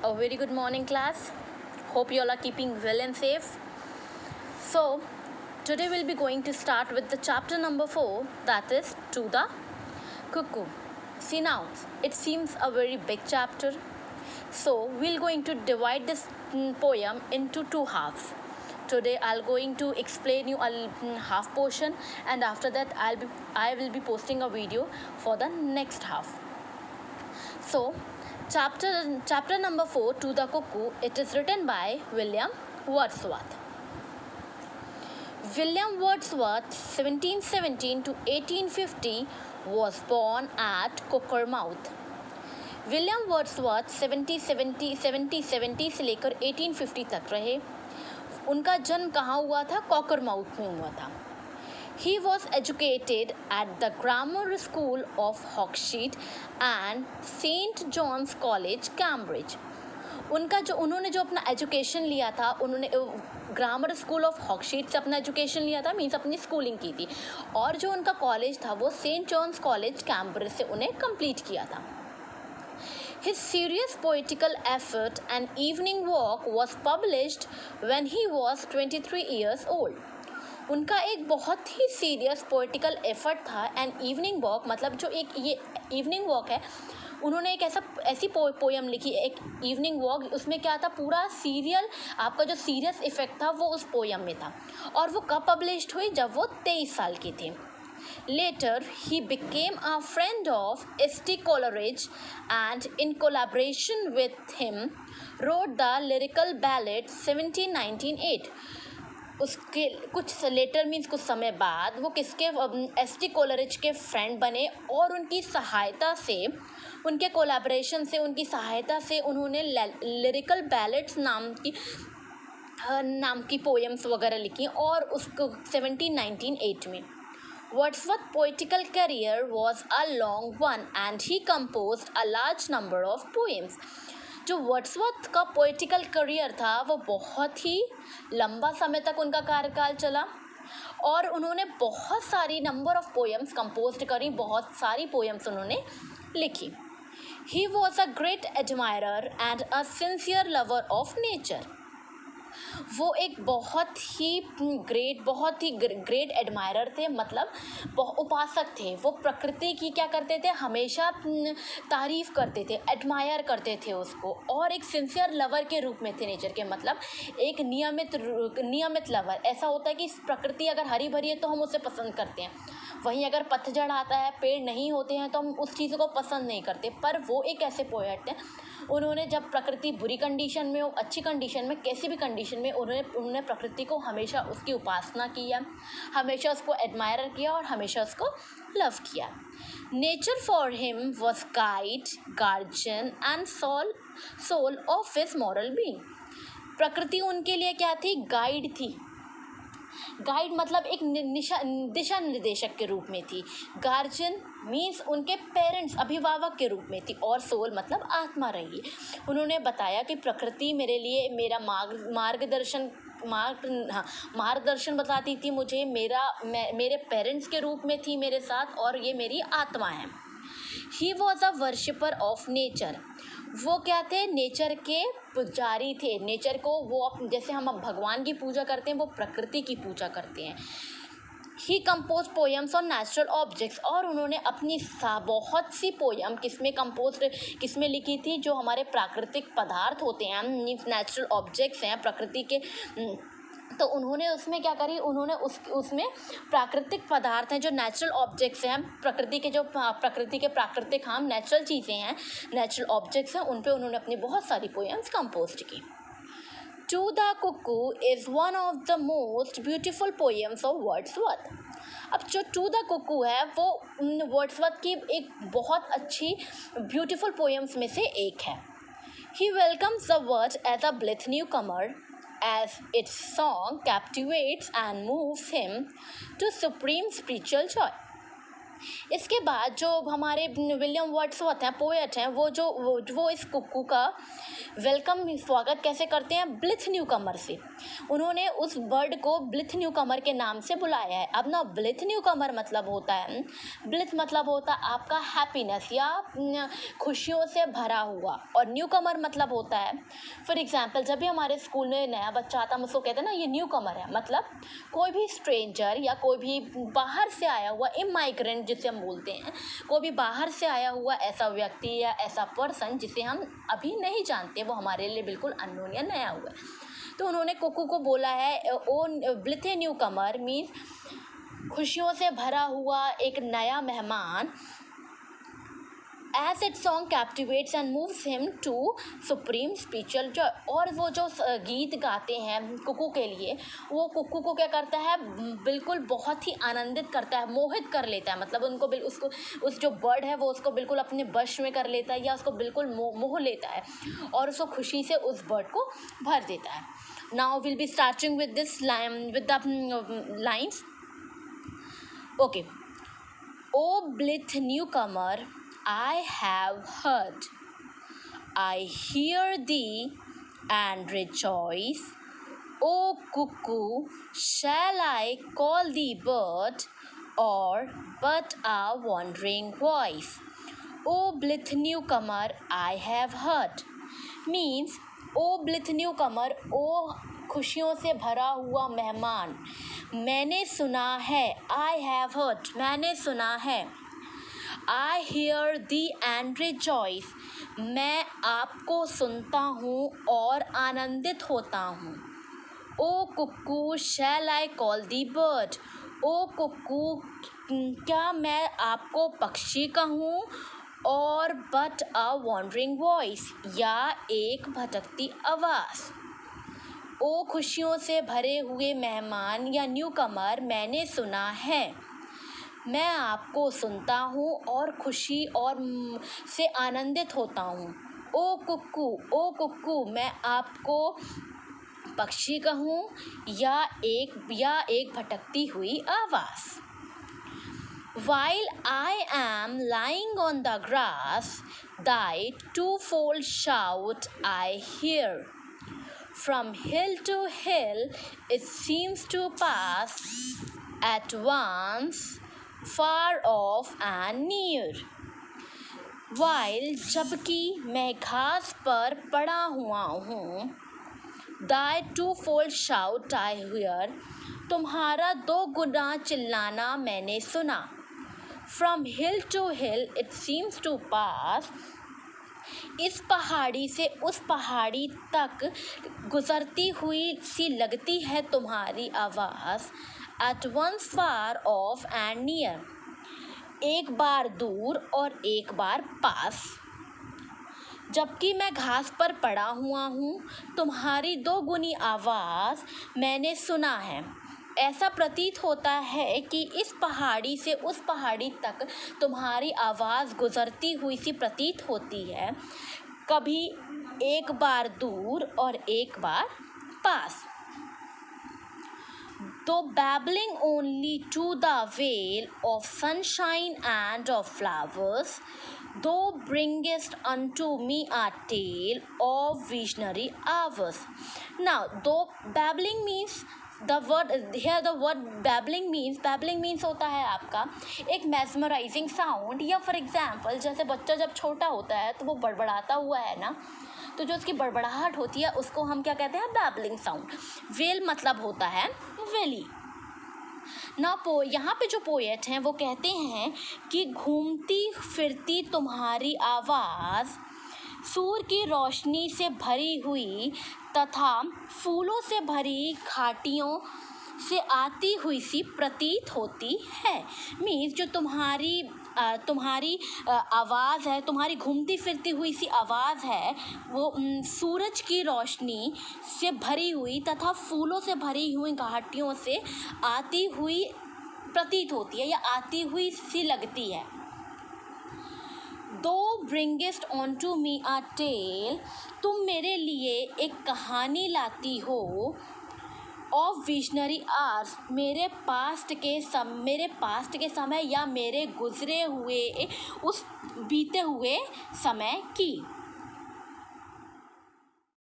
A very good morning, class. Hope you all are keeping well and safe. So, today we'll be going to start with the chapter number 4, that is To the Cuckoo. See now, it seems a very big chapter. So, we're going to divide this poem into two halves. Today I'll going to explain you a half portion, and after that I will be posting a video for the next half. So, chapter number 4, To the Cuckoo, it is written by William Wordsworth. William Wordsworth, 1717 to 1850, was born at Cockermouth. William Wordsworth 1770 से लेकर 1850 तक रहे. उनका जन्म कहाँ हुआ था? कॉकरमाउथ में हुआ था. He was educated at the Grammar School of Hogshead and St. John's College, Cambridge. उन्होंने जो अपना एजुकेशन लिया था, उन्होंने ग्रामर स्कूल ऑफ हॉक्सशीड से अपना एजुकेशन लिया था, मीन्स अपनी स्कूलिंग की थी. और जो उनका कॉलेज था वो सेंट जॉन्स कॉलेज कैम्ब्रिज से उन्हें कंप्लीट किया था. His serious poetical effort, An Evening Walk, was published when he was 23 years old. उनका एक बहुत ही सीरियस पोइटिकल एफर्ट था. एन इवनिंग वॉक मतलब जो एक ये इवनिंग वॉक है, उन्होंने एक ऐसी पोयम लिखी, एक इवनिंग वॉक. उसमें क्या था, पूरा सीरियल आपका जो सीरियस इफेक्ट था वो उस पोयम में था. और वो कब पब्लिश्ड हुई? जब वो 23 साल की थी. Later, he became a friend of S.T. Coleridge and in collaboration with him wrote the lyrical ballad 1798. उसके कुछ लेटर मीन्स कुछ समय बाद वो किसके एस.टी. कोलरिज के फ्रेंड बने और उनकी सहायता से, उनके कोलैबोरेशन से, उनकी सहायता से उन्होंने लिरिकल बैलेड्स नाम की पोएम्स वगैरह लिखी. और उसको 1798 में. Wordsworth's poetical career was a long one and he composed a large number of poems. जो वर्ड्सवर्थ का पोइटिकल करियर था वो बहुत ही लंबा समय तक उनका कार्यकाल चला और उन्होंने बहुत सारी नंबर ऑफ पोएम्स कंपोज करी, बहुत सारी पोएम्स उन्होंने लिखी. He was a great admirer and a sincere lover of nature. वो एक बहुत ही ग्रेट एडमायरर थे, मतलब उपासक थे. वो प्रकृति की क्या करते थे, हमेशा तारीफ़ करते थे, एडमायर करते थे उसको. और एक सिंसियर लवर के रूप में थे नेचर के, मतलब एक नियमित लवर. ऐसा होता है कि प्रकृति अगर हरी भरी है तो हम उसे पसंद करते हैं, वहीं अगर पतझड़ आता है, पेड़ नहीं होते हैं तो हम उस चीज़ को पसंद नहीं करते. पर वो एक ऐसे पोएट हैं, उन्होंने जब प्रकृति बुरी कंडीशन में हो, अच्छी कंडीशन में, कैसी भी कंडीशन में, उन्होंने प्रकृति को हमेशा उसकी उपासना किया, हमेशा उसको एडमायर किया और हमेशा उसको लव किया. Nature for him was guide, guardian and soul of his moral being. प्रकृति उनके लिए क्या थी? गाइड थी. गाइड मतलब एक दिशा निर्देशक के रूप में थी. गार्जियन मीन्स उनके पेरेंट्स, अभिभावक के रूप में थी. और सोल मतलब आत्मा रही. उन्होंने बताया कि प्रकृति मेरे लिए मेरा मार्गदर्शन बताती थी मुझे, मेरे पेरेंट्स के रूप में थी मेरे साथ, और ये मेरी आत्मा है. He was a worshipper of nature. वो क्या थे? नेचर के पुजारी थे. नेचर को वो जैसे हम अब भगवान की पूजा करते हैं, वो प्रकृति की पूजा करते हैं. He compose poems on natural objects. और उन्होंने अपनी बहुत सी पोएम किसमें लिखी थी? जो हमारे प्राकृतिक पदार्थ होते हैं, नेचुरल ऑब्जेक्ट्स हैं प्रकृति के. तो उन्होंने उसमें क्या करी? उन्होंने उसमें प्राकृतिक पदार्थ हैं, जो नेचुरल ऑब्जेक्ट्स हैं, प्रकृति के प्राकृतिक हम नेचुरल चीज़ें हैं, नेचुरल ऑब्जेक्ट्स हैं, उन पे उन्होंने अपनी बहुत सारी पोएम्स कंपोज की. To the Cuckoo is one of the most beautiful poems of Wordsworth. अब जो टू द कुकू है वो वर्ड्सवर्थ की एक बहुत अच्छी ब्यूटीफुल पोएम्स में से एक है. He welcomes the world as a blithe newcomer, as its song captivates and moves him to supreme spiritual joy. इसके बाद जो हमारे विलियम वर्ड्सवर्थ हैं, पोएट हैं, वो इस कुक्कू का वेलकम स्वागत कैसे करते हैं, ब्लिथ न्यूकमर से। उन्होंने उस बर्ड को ब्लिथ न्यूकमर के नाम से बुलाया है। अब ना ब्लिथ न्यूकमर मतलब होता है, ब्लिथ मतलब होता है आपका हैप्पीनेस या खुशियों से भरा हुआ, और न्यूकमर मतलब होता है, फॉर एग्जांपल जब भी हमारे स्कूल में नया बच्चा आता है हम उसको कहते हैं ना ये न्यूकमर है, मतलब कोई भी स्ट्रेंजर या कोई भी बाहर से आया हुआ इमाइग्रेंट जिसे हम बोलते हैं, कोई भी बाहर से आया हुआ ऐसा व्यक्ति या ऐसा पर्सन जिसे हम अभी नहीं जानते, वो हमारे लिए बिल्कुल अननोन या नया हुआ है। तो उन्होंने कुक्कू को बोला है ओ ब्लिथ न्यू कमर मीन्स खुशियों से भरा हुआ एक नया मेहमान, as its song captivates and moves him to supreme spiritual joy। और वो जो गीत गाते हैं कुक्कू के लिए, वो कुक्कू को क्या करता है, बिल्कुल बहुत ही आनंदित करता है, मोहित कर लेता है, मतलब उनको उसको उस जो बर्ड है वो उसको बिल्कुल अपने वश में कर लेता है या उसको बिल्कुल मोह लेता है और उसको खुशी से उस बर्ड को भर देता है। Now will be starting with this with the lines. Okay, O blithe newcomer I have heard, I hear thee and rejoice. O cuckoo, shall I call thee bird, or but a wandering voice? O blithe newcomer, I have heard means O blithe newcomer, ओ खुशियों से भरा हुआ मेहमान, मैंने सुना है, I have heard, मैंने सुना है, I hear thee and rejoice, मैं आपको सुनता हूँ और आनंदित होता हूँ। ओ कुक्कू, shall I call thee bird, ओ कुक्कू, क्या मैं आपको पक्षी कहूँ, और but a wandering voice, या एक भटकती आवाज़। ओ खुशियों से भरे हुए मेहमान या न्यू कमर, मैंने सुना है, मैं आपको सुनता हूँ और खुशी और से आनंदित होता हूँ। ओ कुक्कू, मैं आपको पक्षी कहूँ या एक भटकती हुई आवाज़। While I am lying on the grass, thy twofold shout I hear. From hill to hill it seems to pass at once, far off and near। While जबकि मैं घास पर पड़ा हुआ हूँ, thy twofold shout I hear, तुम्हारा दो गुना चिल्लाना मैंने सुना। From hill to hill it seems to pass, इस पहाड़ी से उस पहाड़ी तक गुजरती हुई सी लगती है तुम्हारी आवाज़। At once far off and near, एक बार दूर और एक बार पास। जबकि मैं घास पर पड़ा हुआ हूँ, तुम्हारी दो गुनी आवाज़ मैंने सुना है। ऐसा प्रतीत होता है कि इस पहाड़ी से उस पहाड़ी तक तुम्हारी आवाज़ गुजरती हुई सी प्रतीत होती है, कभी एक बार दूर और एक बार पास। Though babbling only to the veil of sunshine and of flowers, thou bringest unto me a tale of visionary hours। Now, though babbling means the word babbling means होता है आपका एक mesmerizing sound, या फॉर एग्जाम्पल जैसे बच्चा जब छोटा होता है तो वो बड़बड़ाता हुआ है ना, तो जो उसकी बड़बड़ाहट होती है उसको हम क्या कहते हैं, बैबलिंग साउंड। वेल मतलब होता है वेली ना। यहाँ पे जो पोएट हैं वो कहते हैं कि घूमती फिरती तुम्हारी आवाज़ सूर्य की रोशनी से भरी हुई तथा फूलों से भरी घाटियों से आती हुई सी प्रतीत होती है। मीन्स जो तुम्हारी आवाज़ है, तुम्हारी घूमती फिरती हुई सी आवाज़ है, वो सूरज की रोशनी से भरी हुई तथा फूलों से भरी हुई घाटियों से आती हुई प्रतीत होती है या आती हुई सी लगती है। Thou bringest unto me a tale, तुम मेरे लिए एक कहानी लाती हो ऑफ विजनरी आर्स, मेरे पास्ट के समय या मेरे गुजरे हुए उस बीते हुए समय की।